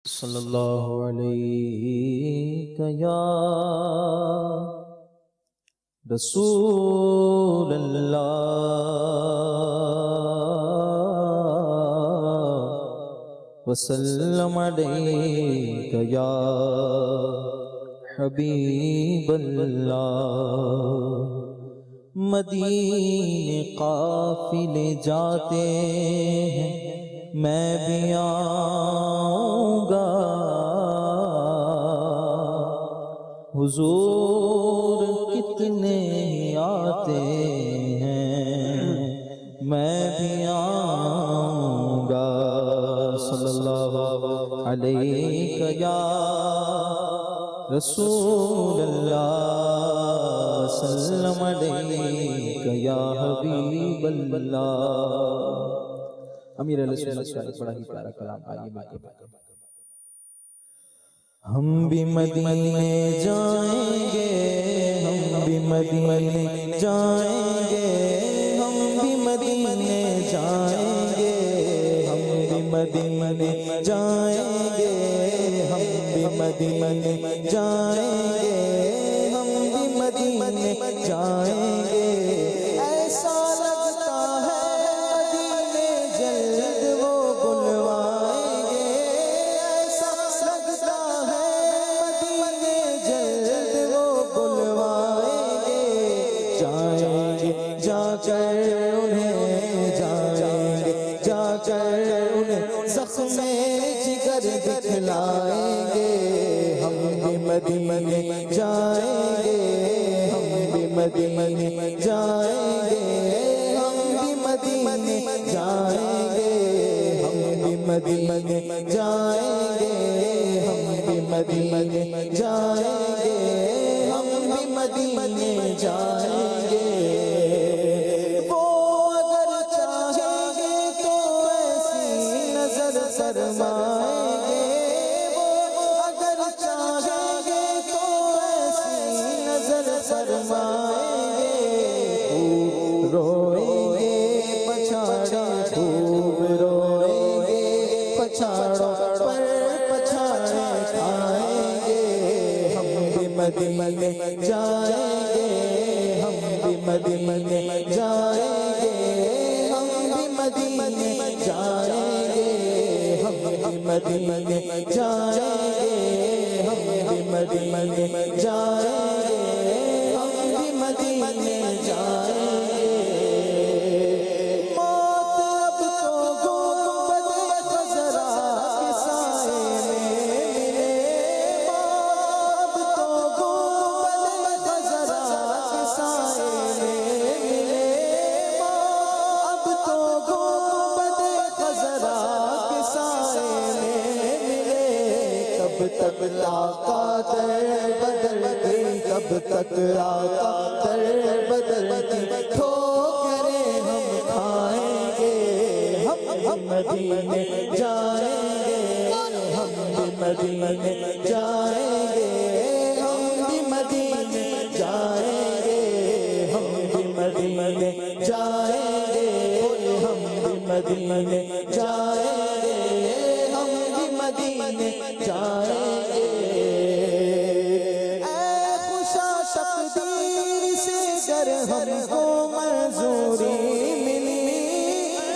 صلی اللہ علیہ یا رسول اللہ وسلم علیک یا حبیب اللہ۔ مدینے قافلے جاتے ہیں میں بھی آؤں گا، حضور کتنے آتے ہیں میں بھی آؤں گا۔ صلی اللہ علیہ یا رسول اللہ وسلم علیک یا حبیب اللہ۔ امیر علیہ سنت کا ایک بڑا ہی پیارا کلام آئیے میں ہم بھی مدینے جائیں گے، ہم بھی مدینے جائیں گے، ہم بھی مدینے جائیں گے، ہم بھی مدینے جائیں گے، ہم بھی مدینے جائیں گے، ہم بھی مدینے جائیں گے۔ ایسا لگتا ہے مدینے جلد وہ بلوائیں گے، ایسا لگتا ہے مدینے جلد وہ بلوائیں گے۔ جائیں گے جا کر انہیں، جائیں گے جا کر انہیں زخم جگر دکھلائیں گے۔ ہم بھی مدینے جائیں گے، ہم بھی مدینے جائیں گے، ہم بھی مدینے جائیں گے، ہم بھی مدینے جائیں گے، ہم بھی مدینے جائیں گے، ہم بھی مدینے جائیں گے۔ وہ اگر چاہیں گے تو ایسی نظر فرمائیں گے، وہ اگر چاہیں گے تو ایسی نظر فرمائیں گے۔ خوب روئیں گے پچھاڑے، خوب روئیں گے پچھاڑوں پر پچھاڑے کھائیں گے۔ ہم بھی مدینے جائیں گے، ہم بھی مدینے جائیں گے، ہم بھی مدینے جائیں گے، ہم بھی مدینے جائیں گے، ہم بھی مدینے جائیں گے، ہم بھی مدینے جائیں گے۔ موت اب تو گنبد خضرا کے سائے میں ملے، موت اب تو گنبد خضرا کے سائے میں ملے، موت اب تو گنبد خضرا کے سائے میں ملے۔ کب تک آقا در بدر کی، کب تک آقا در بدر کی ٹھوکریں ہم کھائیں گے۔ ہم مدینے جائیں گے، ہم بھی مدینے جائیں گے، ہم بھی مدینے جائیں گے، ہم بھی مدینے جائیں گے، ہم بھی مدینے جائیں گے، ہم بھی مدینے جائیں گے۔ اے خوشا تقدیر سے گر ہم کو منظوری ملی،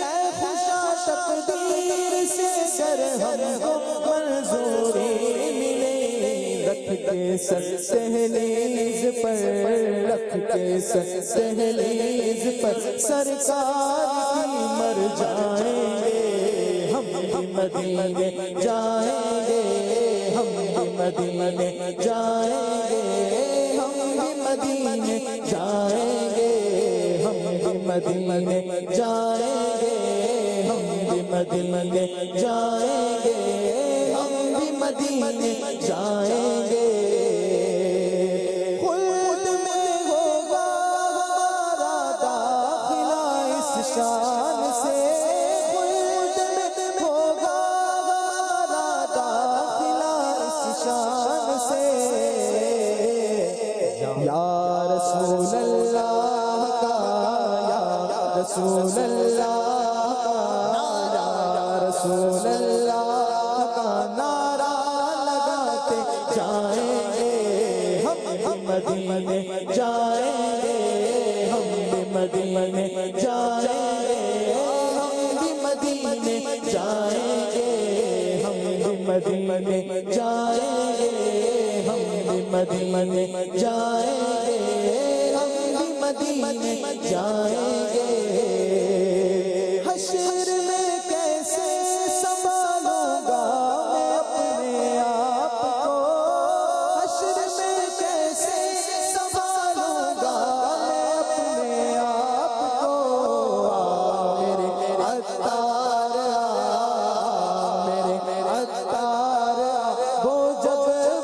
اے خوشا تقدیر سے گر ہم کو منظوری ملی۔ رکھ کے سر دہلیز پر، رکھ کے سر دہلیز پر سرکار کی مر جائیں گے۔ ہم بھی مدینے جائیں گے، ہم بھی مدینے جائیں گے، ہم بھی مدینے جائیں گے، ہم بھی مدینے جائیں گے، ہم بھی مدینے جائیں گے، ہم بھی مدینے جائیں گے۔ خلد میں ہوگا ہمارا داخلہ اس شان سے، خلد میں ہوگا ہمارا داخلہ اس شان سے۔ یا رسول اللہ کا، یا رسول اللہ کا، یا رسول اللہ کا نعرہ جائیں گے ہم مدینے جائیں گے ہم مدینے جائیں گے ہم مدینے جائیں گے ہم مدینے جائیں گے ہم مدینے جائیں گے ہم مدینے جائیں گے حشر میں کیسے سنبھالوں گا میں اپنے آپ کو حشر میں کیسے سنبھالوں گا میں اپنے آپ کو میرے عطار میرے عطار وہ جب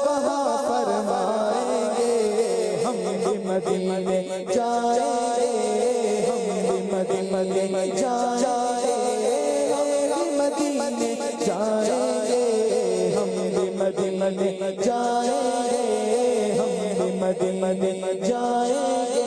وہاں فرمائیں گے ہم مدینے جائیں گے ہم مدینے جائیں گے ہم مدینے جائیں گے ہم مدینے جائیں گے ہم مدینے جائیں گے